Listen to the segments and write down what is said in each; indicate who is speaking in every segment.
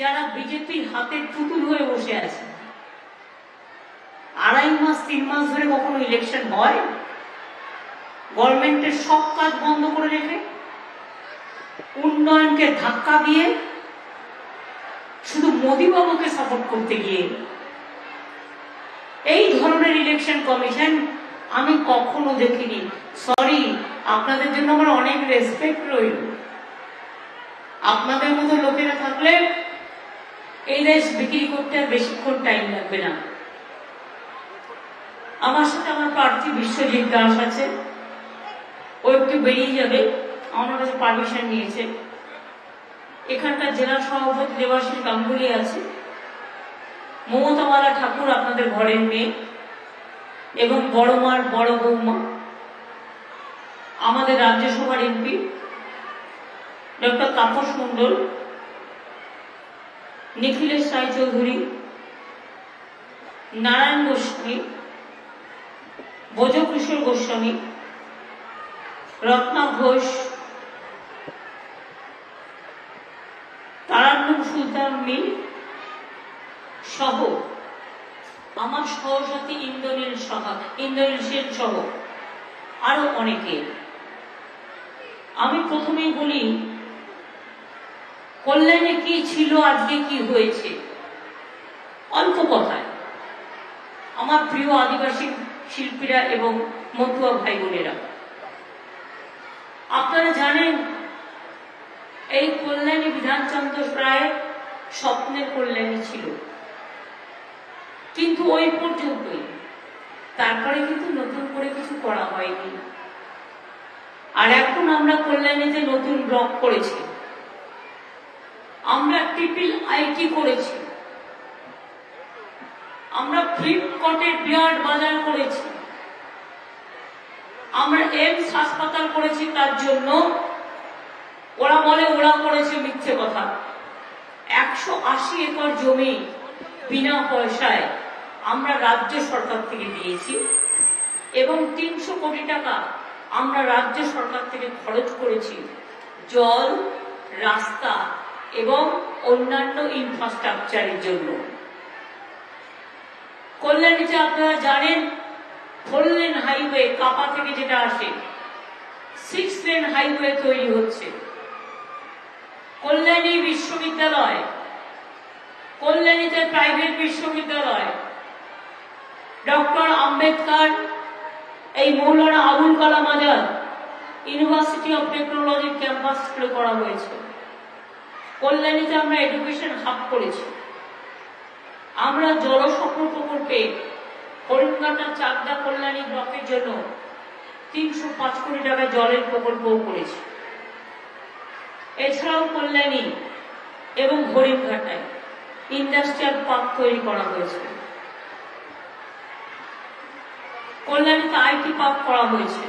Speaker 1: যারা বিজেপির হাতে পুতুল হয়ে বসে আছে। 2.5 মাস 3 মাস ধরে কখনো ইলেকশন হয়? গভর্নমেন্টের সব কাজ বন্ধ করে রেখে, উন্নয়নকে ধাক্কা দিয়ে, শুধু মোদী বাবুকে সাপোর্ট করতে গিয়ে এই ধরনের ইলেকশন কমিশন আমি কখনো দেখিনি। সরি, আপনাদের জন্য আমার অনেক রেসপেক্ট রইল। আপনাদের মতো লোকেরা থাকলে এই দেশ বিক্রি করতে আর বেশিক্ষণ টাইম লাগবে না। আমার সাথে আমার প্রার্থী বিশ্বজিৎ দাস আছে, ও একটু বেরিয়ে যাবে, আমার কাছে পারমিশন নিয়েছে। এখানকার জেলা সভাপতি দেবাশিস গাঙ্গুলি আছে, মমতাওয়ালা ঠাকুর আপনাদের ঘরের মেয়ে এবং বড় মার বড় বৌমা, আমাদের রাজ্যসভার এমপি ডক্টর তাপস মণ্ডল, নিখিলেশ রায়চৌধুরী, নারায়ণ গোস্বামী, ভোজকিশোর গোস্বামী, রত্না ঘোষ, তারান্নুম সুলতান মিল সহ আমার সহসাথী ইন্দ্রনীল সেন সহ আরো অনেকে। আমি প্রথমেই বলি, কল্যাণে কি ছিল, আজকে কি হয়েছে। অল্প কথায় আমার প্রিয় আদিবাসী শিল্পীরা এবং মতুয়া ভাই বোনেরা, আপনারা জানেন এই কল্যাণী বিধানচন্দ্র প্রায় স্বপ্নের কল্যাণী ছিল, কিন্তু ওই পর্যন্তই। তারপরে কিন্তু নতুন করে কিছু করা হয়নি। আর এখন আমরা কল্যাণীতে নতুন ব্লক করেছি, আমরা ট্রিপল আইটি করেছি, আমরা ফ্লিপকার্টের বিরাট বাজার করেছি, আমরা এমস হাসপাতাল করেছি। তার জন্য ওরা বলে ওরা করেছে, মিথ্যে কথা। 180 একর জমি বিনা পয়সায় আমরা রাজ্য সরকার থেকে দিয়েছি এবং 300 কোটি টাকা আমরা রাজ্য সরকার থেকে খরচ করেছি জল, রাস্তা এবং অন্যান্য ইনফ্রাস্ট্রাকচারের জন্য। কল্যাণীতে আপনারা জানেন 4 লেন হাইওয়ে, কাপা থেকে যেটা আসে, 6 লেন হাইওয়ে তৈরি হচ্ছে। কল্যাণী বিশ্ববিদ্যালয়, কল্যাণীতে প্রাইভেট বিশ্ববিদ্যালয়, ডক্টর আম্বেদকর, এই মৌলানা আবুল কালাম আজাদ ইউনিভার্সিটি অফ টেকনোলজির ক্যাম্পাস করা হয়েছে। কল্যাণীতে আমরা এডুকেশন হাব করেছি। আমরা জলসফর প্রকল্পে হরিণঘাটা চাকদা কল্যাণী ব্লকের জন্য 305 কোটি টাকা জলের প্রকল্পও করেছি। এছাড়াও কল্যাণী এবং হরিণঘাটায় ইন্ডাস্ট্রিয়াল পার্ক তৈরি করা হয়েছে। কল্যাণীতে আইটি পার্ক করা হয়েছে,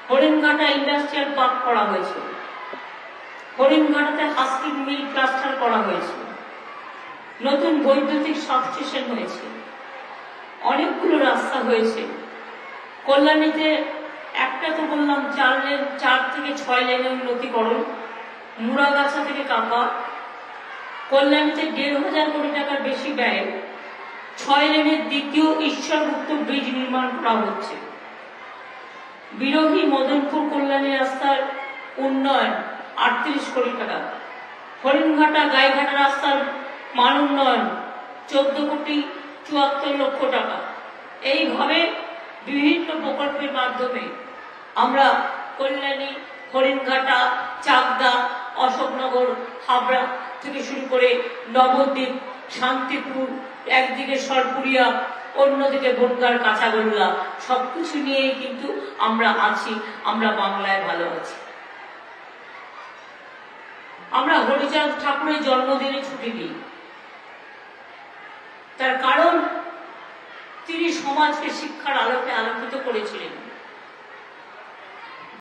Speaker 1: হরিণঘাটা ইন্ডাস্ট্রিয়াল পার্ক করা হয়েছে, হরিণঘাটাতে হাস্কিং মিল ক্লাস্টার করা হয়েছে, নতুন বৈদ্যুতিক সাবস্টেশন হয়েছে, অনেকগুলো রাস্তা হয়েছে। কল্যাণীতে একটা তো বললাম 4 থেকে 6 লেনের উন্নতিকরণ, মুড়াগাছা থেকে কাপা। কল্যাণীতে 1,500 কোটি টাকার বেশি ব্যয়ে 6 লেনের দ্বিতীয় ঈশ্বরগুপ্ত ব্রিজ নির্মাণ করা হচ্ছে। বিরোহী মদনপুর কল্যাণী রাস্তার উন্নয়ন 38 কোটি টাকা। হরিণঘাটা গাইঘাটা রাস্তার মান উন্নয়ন 14 কোটি 74 লক্ষ টাকা। এইভাবে বিভিন্ন প্রকল্পের মাধ্যমে আমরা কল্যাণী, হরিণঘাটা, চাকদা, অশোকনগর, হাবড়া থেকে শুরু করে নবদ্বীপ, শান্তিপুর, একদিকে সরপুরিয়া, অন্যদিকে বনগাঁর কাঁচাগোল্লা, সবকিছু নিয়েই কিন্তু আমরা আছি। আমরা বাংলায় ভালো আছি। আমরা হরিচাঁদ ঠাকুরের জন্মদিনে ছুটি দিই, তার কারণ তিনি সমাজকে শিক্ষার আলোকে আলোকিত করেছিলেন।